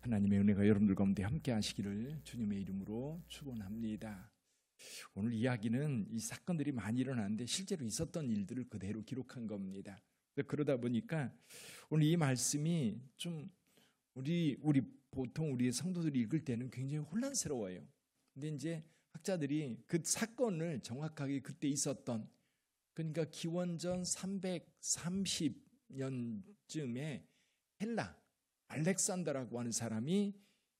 하나님의 은혜가 여러분들 가운데 함께 하시기를 주님의 이름으로 축원합니다. 오늘 이야기는 이 사건들이 많이 일어났는데 실제로 있었던 일들을 그대로 기록한 겁니다. 그러다 보니까 오늘 이 말씀이 좀 우리 보통 우리 성도들이 읽을 때는 굉장히 혼란스러워요. 근데 이제 학자들이 그 사건을 정확하게 그때 있었던, 그러니까 기원전 330년쯤에 헬라 알렉산더라고 하는 사람이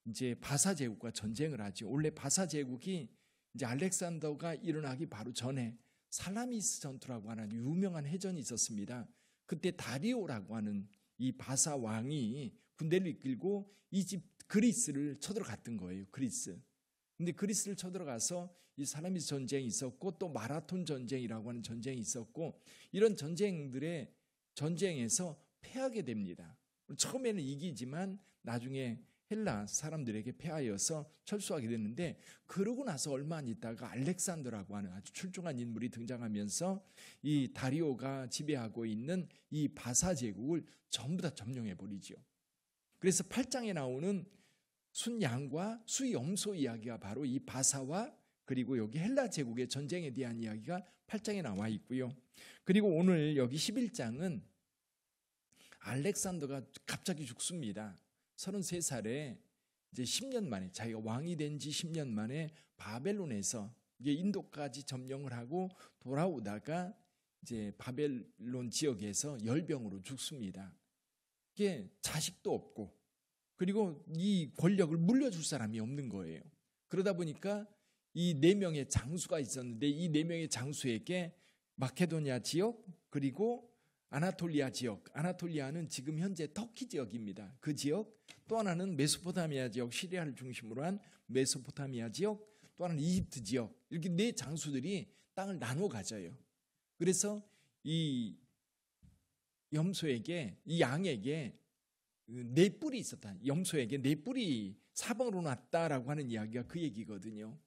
이제 바사 제국과 전쟁을 하죠. 원래 바사 제국이 이제 알렉산더가 일어나기 바로 전에 살라미스 전투라고 하는 유명한 해전이 있었습니다. 그때 다리오라고 하는 이 바사 왕이 군대를 이끌고 그리스를 쳐들어갔던 거예요. 그리스. 근데 그리스를 쳐들어가서 이 살라미스 전쟁이 있었고 또 마라톤 전쟁이라고 하는 전쟁이 있었고, 이런 전쟁에서 패하게 됩니다. 처음에는 이기지만 나중에 헬라 사람들에게 패하여서 철수하게 됐는데, 그러고 나서 얼마 안 있다가 알렉산더라고 하는 아주 출중한 인물이 등장하면서 이 다리오가 지배하고 있는 이 바사 제국을 전부 다 점령해 버리죠. 그래서 8장에 나오는 순양과 수염소 이야기가 바로 이 바사와 그리고 여기 헬라 제국의 전쟁에 대한 이야기가 8장에 나와 있고요. 그리고 오늘 여기 11장은 알렉산더가 갑자기 죽습니다. 33살에 이제 10년 만에, 자기가 왕이 된 지 10년 만에 바벨론에서 이게 인도까지 점령을 하고 돌아오다가 이제 바벨론 지역에서 열병으로 죽습니다. 이게 자식도 없고 그리고 이 권력을 물려줄 사람이 없는 거예요. 그러다 보니까 이 4명의 장수가 있었는데 이 4명의 장수에게 마케도니아 지역 그리고 아나톨리아 지역, 아나톨리아는 지금 현재 터키 지역입니다. 그 지역, 또 하나는 메소포타미아 지역, 시리아를 중심으로 한 메소포타미아 지역, 또 하나는 이집트 지역, 이렇게 4 장수들이 땅을 나눠 가져요. 그래서 이 염소에게, 이 양에게 4뿔이 있었다. 염소에게 4뿔이 사방으로 났다라고 하는 이야기가 그 얘기거든요.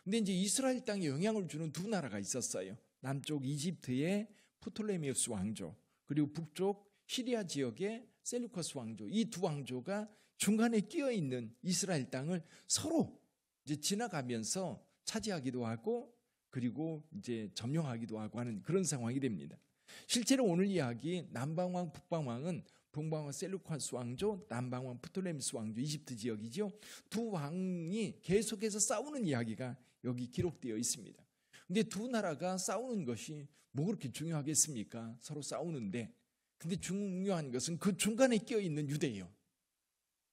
근데 이제 이스라엘 땅에 영향을 주는 2 나라가 있었어요. 남쪽 이집트의 프톨레미우스 왕조, 그리고 북쪽 시리아 지역의 셀루커스 왕조, 이 2 왕조가 중간에 끼어 있는 이스라엘 땅을 서로 이제 지나가면서 차지하기도 하고 그리고 이제 점령하기도 하고 하는 그런 상황이 됩니다. 실제로 오늘 이야기 남방왕, 북방왕은 동방왕 셀루커스 왕조, 남방왕 프톨레미우스 왕조, 이집트 지역이죠. 2 왕이 계속해서 싸우는 이야기가 여기 기록되어 있습니다. 근데 2 나라가 싸우는 것이 뭐 그렇게 중요하겠습니까? 서로 싸우는데. 근데 중요한 것은 그 중간에 끼어 있는 유대예요.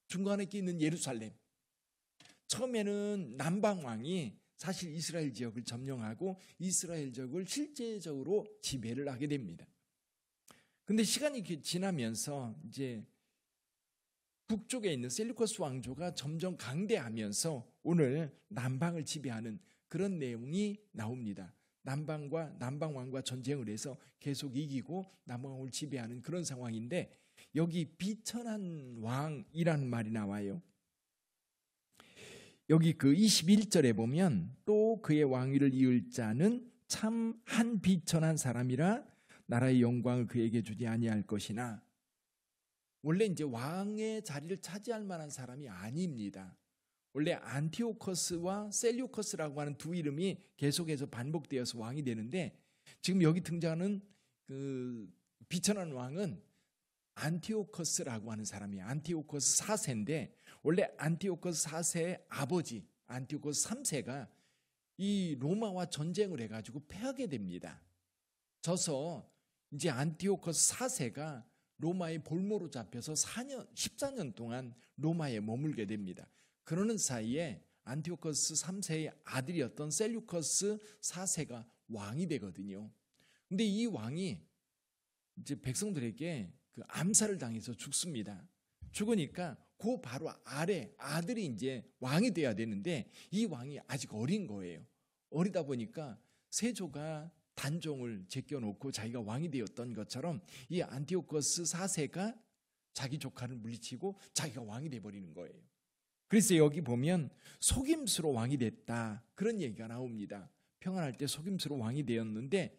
중간에 끼어 있는 예루살렘. 처음에는 남방 왕이 사실 이스라엘 지역을 점령하고 이스라엘 지역을 실제적으로 지배를 하게 됩니다. 근데 시간이 지나면서 이제 북쪽에 있는 셀루커스 왕조가 점점 강대하면서 오늘 남방을 지배하는 그런 내용이 나옵니다. 남방왕과 전쟁을 해서 계속 이기고 남방왕을 지배하는 그런 상황인데, 여기 비천한 왕이라는 말이 나와요. 여기 그 21절에 보면 또 그의 왕위를 이을 자는 참 한 비천한 사람이라 나라의 영광을 그에게 주지 아니할 것이나, 원래 이제 왕의 자리를 차지할 만한 사람이 아닙니다. 원래 안티오커스와 셀류커스라고 하는 2 이름이 계속해서 반복되어서 왕이 되는데, 지금 여기 등장하는 그 비천한 왕은 안티오커스라고 하는 사람이에요. 안티오커스 4세인데 원래 안티오커스 4세의 아버지 안티오커스 3세가 이 로마와 전쟁을 해가지고 패하게 됩니다. 져서 이제 안티오커스 4세가 로마의 볼모로 잡혀서 14년 동안 로마에 머물게 됩니다. 그러는 사이에 안티오커스 3세의 아들이었던 셀류커스 4세가 왕이 되거든요. 근데 이 왕이 이제 백성들에게 그 암살을 당해서 죽습니다. 죽으니까 그 바로 아래 아들이 이제 왕이 돼야 되는데 이 왕이 아직 어린 거예요. 어리다 보니까 세조가 단종을 제껴놓고 자기가 왕이 되었던 것처럼 이 안티오커스 4세가 자기 조카를 물리치고 자기가 왕이 돼버리는 거예요. 그래서 여기 보면 속임수로 왕이 됐다, 그런 얘기가 나옵니다. 평안할 때 속임수로 왕이 되었는데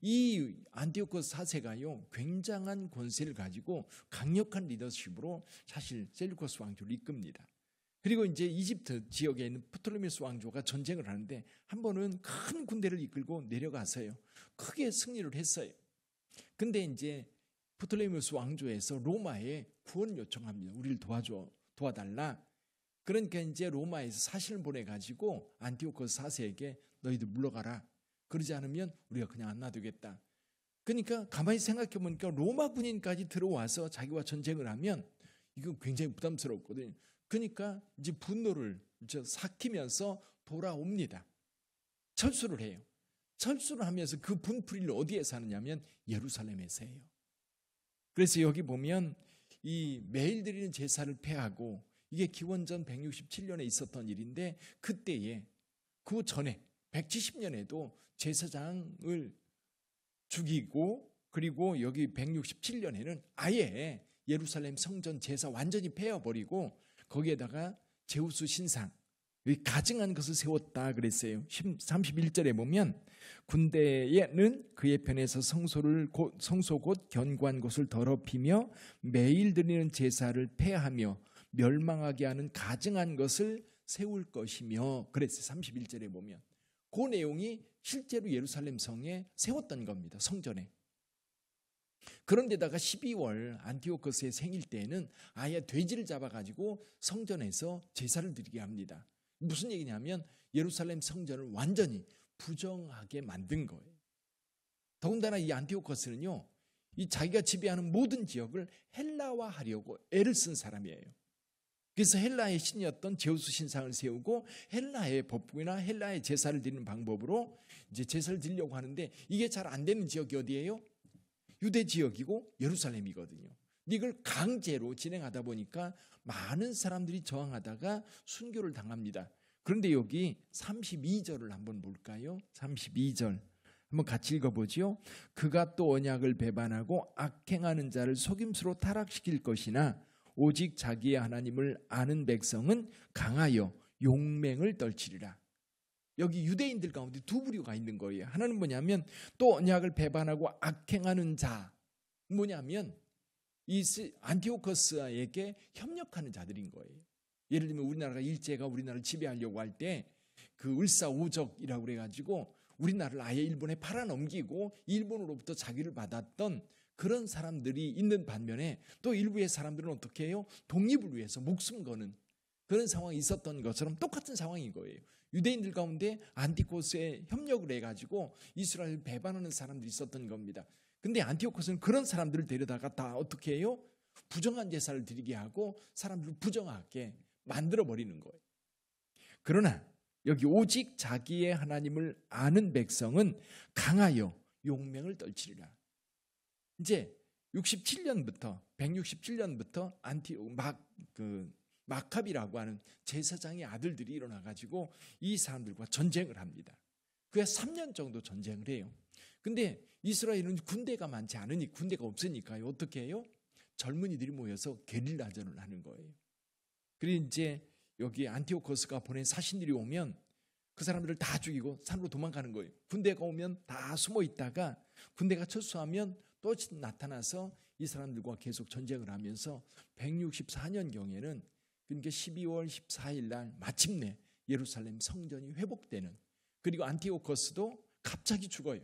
이 안티오코스 4세가요 굉장한 권세를 가지고 강력한 리더십으로 사실 셀루코스 왕조를 이끕니다. 그리고 이제 이집트 지역에 있는 프톨레미우스 왕조가 전쟁을 하는데 한 번은 큰 군대를 이끌고 내려가서요 크게 승리를 했어요. 근데 이제 프톨레미우스 왕조에서 로마에 구원을 요청합니다. 우리를 도와달라. 그러니까 이제 로마에서 사신을 보내가지고 안티오코스 4세에게 너희들 물러가라. 그러지 않으면 우리가 그냥 안 놔두겠다. 그러니까 가만히 생각해 보니까 로마 군인까지 들어와서 자기와 전쟁을 하면 이거 굉장히 부담스럽거든요. 그러니까 이제 분노를 삭히면서 돌아옵니다. 철수를 해요. 철수를 하면서 그 분풀이를 어디에서 하느냐면 예루살렘에서예요. 그래서 여기 보면 이 매일 드리는 제사를 폐하고 이게 기원전 167년에 있었던 일인데 그때에 그 전에 170년에도 제사장을 죽이고 그리고 여기 167년에는 아예 예루살렘 성전 제사 완전히 폐해버리고 거기에다가 제우스 신상 가증한 것을 세웠다 그랬어요. 31절에 보면 군대에는 그의 편에서 성소 곧 견고한 곳을 더럽히며 매일 드리는 제사를 폐하며 멸망하게 하는 가증한 것을 세울 것이며 그랬어요. 31절에 보면 그 내용이 실제로 예루살렘 성에 세웠던 겁니다. 성전에. 그런데다가 12월 안티오코스의 생일 때에는 아예 돼지를 잡아가지고 성전에서 제사를 드리게 합니다. 무슨 얘기냐면 예루살렘 성전을 완전히 부정하게 만든 거예요. 더군다나 이 안티오코스는요, 이 자기가 지배하는 모든 지역을 헬라화하려고 애를 쓴 사람이에요. 그래서 헬라의 신이었던 제우스 신상을 세우고 헬라의 법이나 헬라의 제사를 드리는 방법으로 이제 제사를 드리려고 하는데 이게 잘 안 되는 지역이 어디예요? 유대 지역이고 예루살렘이거든요. 이걸 강제로 진행하다 보니까 많은 사람들이 저항하다가 순교를 당합니다. 그런데 여기 32절을 한번 볼까요? 32절 한번 같이 읽어보죠. 그가 또 언약을 배반하고 악행하는 자를 속임수로 타락시킬 것이나 오직 자기의 하나님을 아는 백성은 강하여 용맹을 떨치리라. 여기 유대인들 가운데 두 부류가 있는 거예요. 하나는 뭐냐면 또 언약을 배반하고 악행하는 자, 뭐냐면 이 안티오코스에게 협력하는 자들인 거예요. 예를 들면 우리나라가 일제가 우리나라를 지배하려고 할 때 그 을사오적이라고 그래가지고 우리나라를 아예 일본에 팔아넘기고 일본으로부터 자기를 받았던 그런 사람들이 있는 반면에 또 일부의 사람들은 어떻게 해요? 독립을 위해서 목숨 거는 그런 상황이 있었던 것처럼 똑같은 상황인 거예요. 유대인들 가운데 안티오코스에 협력을 해가지고 이스라엘을 배반하는 사람들이 있었던 겁니다. 근데 안티오코스는 그런 사람들을 데려다가 다 어떻게 해요? 부정한 제사를 드리게 하고 사람들을 부정하게 만들어버리는 거예요. 그러나 여기 오직 자기의 하나님을 아는 백성은 강하여 용맹을 떨치리라. 이제 167년부터 마캅이라고 하는 제사장의 아들들이 일어나가지고 이 사람들과 전쟁을 합니다. 그게 3년 정도 전쟁을 해요. 근데 이스라엘은 군대가 많지 않으니 군대가 없으니까요. 어떻게 해요? 젊은이들이 모여서 게릴라전을 하는 거예요. 그리고 이제 여기 안티오코스가 보낸 사신들이 오면 그 사람들을 다 죽이고 산으로 도망가는 거예요. 군대가 오면 다 숨어 있다가 군대가 철수하면 또 나타나서 이 사람들과 계속 전쟁을 하면서 164년경에는 그러니까 12월 14일 날 마침내 예루살렘 성전이 회복되는, 그리고 안티오코스도 갑자기 죽어요.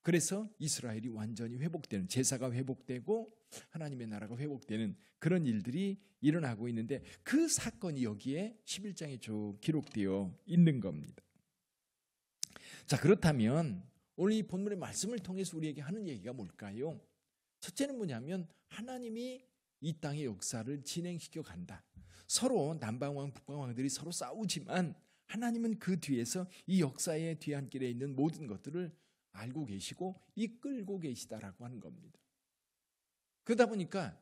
그래서 이스라엘이 완전히 회복되는, 제사가 회복되고 하나님의 나라가 회복되는 그런 일들이 일어나고 있는데 그 사건이 여기에 11장에 쭉 기록되어 있는 겁니다. 자, 그렇다면 오늘 이 본문의 말씀을 통해서 우리에게 하는 얘기가 뭘까요? 첫째는 뭐냐면 하나님이 이 땅의 역사를 진행시켜 간다. 서로 남방왕 북방왕들이 서로 싸우지만 하나님은 그 뒤에서 이 역사의 뒤안길에 있는 모든 것들을 알고 계시고 이끌고 계시다라고 하는 겁니다. 그러다 보니까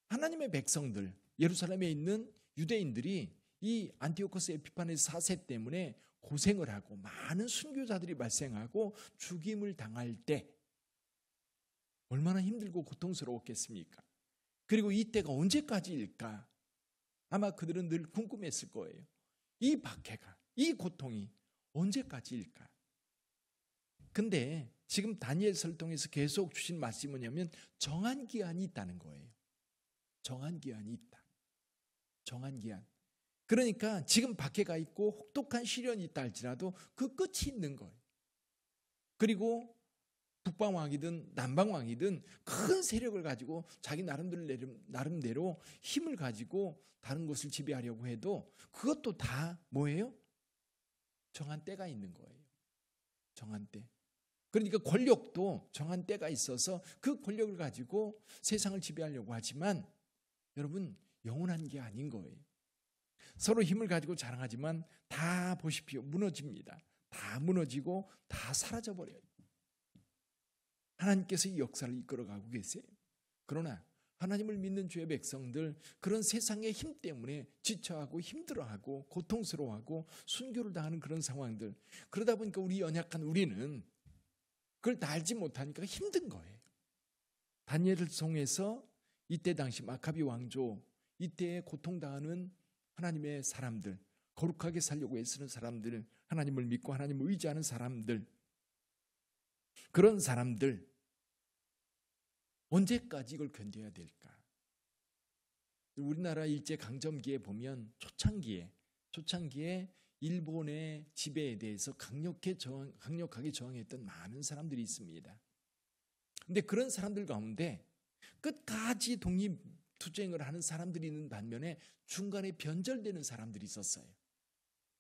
하나님의 백성들, 예루살렘에 있는 유대인들이 이 안티오코스 에피파네스 4세 때문에 고생을 하고 많은 순교자들이 발생하고 죽임을 당할 때 얼마나 힘들고 고통스러웠겠습니까? 그리고 이때가 언제까지일까? 아마 그들은 늘 궁금했을 거예요. 이 박해가, 이 고통이 언제까지일까? 근데 지금 다니엘서를 통해서 계속 주신 말씀이 뭐냐면 정한 기한이 있다는 거예요. 정한 기한이 있다. 정한 기한. 그러니까 지금 박해가 있고 혹독한 시련이 있다 할지라도 그 끝이 있는 거예요. 그리고 북방왕이든 남방왕이든 큰 세력을 가지고 자기 나름대로 힘을 가지고 다른 곳을 지배하려고 해도 그것도 다 뭐예요? 정한 때가 있는 거예요. 정한 때. 그러니까 권력도 정한 때가 있어서 그 권력을 가지고 세상을 지배하려고 하지만 여러분 영원한 게 아닌 거예요. 서로 힘을 가지고 자랑하지만 다 보십시오. 무너집니다. 다 무너지고 다 사라져버려요. 하나님께서 이 역사를 이끌어가고 계세요. 그러나 하나님을 믿는 주의 백성들 그런 세상의 힘 때문에 지쳐하고 힘들어하고 고통스러워하고 순교를 당하는 그런 상황들 그러다 보니까 우리 연약한 우리는 그걸 다 알지 못하니까 힘든 거예요. 다니엘을 통해서 이때 당시 마카비 왕조 이때에 고통당하는 하나님의 사람들 거룩하게 살려고 애쓰는 사람들 하나님을 믿고 하나님을 의지하는 사람들 그런 사람들 언제까지 이걸 견뎌야 될까? 우리나라 일제강점기에 보면 초창기에 일본의 지배에 대해서 강력하게 저항했던 많은 사람들이 있습니다. 그런데 그런 사람들 가운데 끝까지 독립투쟁을 하는 사람들이 있는 반면에 중간에 변절되는 사람들이 있었어요.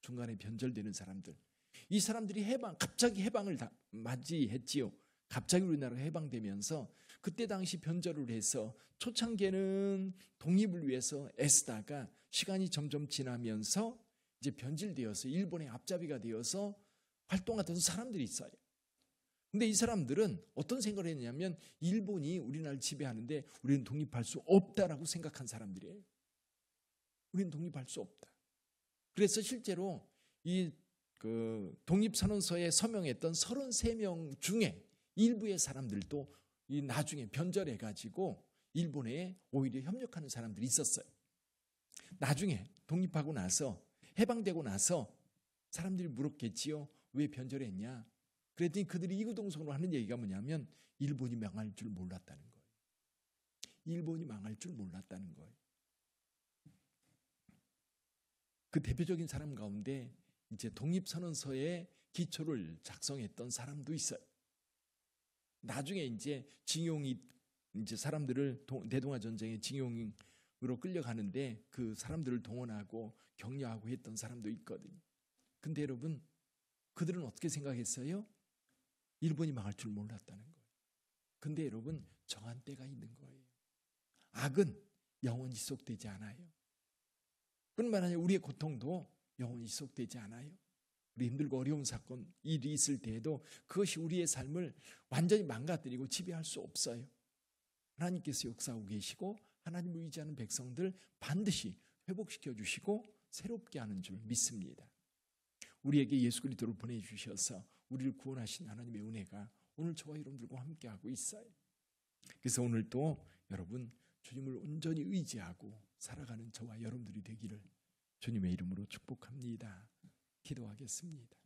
중간에 변절되는 사람들. 이 사람들이 갑자기 해방을 맞이했지요. 갑자기 우리나라가 해방되면서 그때 당시 변절을 해서 초창기에는 독립을 위해서 애쓰다가 시간이 점점 지나면서 이제 변질되어서 일본의 앞잡이가 되어서 활동하던 사람들이 있어요. 근데 이 사람들은 어떤 생각을 했냐면 일본이 우리나라를 지배하는데 우리는 독립할 수 없다라고 생각한 사람들이에요. 우리는 독립할 수 없다. 그래서 실제로 이 독립선언서에 서명했던 33명 중에 일부의 사람들도 이 나중에 변절해가지고 일본에 오히려 협력하는 사람들이 있었어요. 나중에 독립하고 나서 해방되고 나서 사람들이 물었겠지요. 왜 변절했냐? 그랬더니 그들이 이구동성으로 하는 얘기가 뭐냐면 일본이 망할 줄 몰랐다는 거예요. 일본이 망할 줄 몰랐다는 거예요. 그 대표적인 사람 가운데 이제 독립선언서의 기초를 작성했던 사람도 있어요. 나중에 이제 사람들을 대동아 전쟁에 징용으로 끌려가는데 그 사람들을 동원하고 격려하고 했던 사람도 있거든요. 근데 여러분 그들은 어떻게 생각했어요? 일본이 망할 줄 몰랐다는 거예요. 근데 여러분 정한 때가 있는 거예요. 악은 영원히 지속되지 않아요. 뿐만 아니라 우리의 고통도 영원히 지속되지 않아요. 우리 힘들고 어려운 사건, 일이 있을 때에도 그것이 우리의 삶을 완전히 망가뜨리고 지배할 수 없어요. 하나님께서 역사하고 계시고 하나님을 의지하는 백성들 반드시 회복시켜 주시고 새롭게 하는 줄 믿습니다. 우리에게 예수 그리스도를 보내주셔서 우리를 구원하신 하나님의 은혜가 오늘 저와 여러분들과 함께하고 있어요. 그래서 오늘도 여러분 주님을 온전히 의지하고 살아가는 저와 여러분들이 되기를 주님의 이름으로 축복합니다. 기도하겠습니다.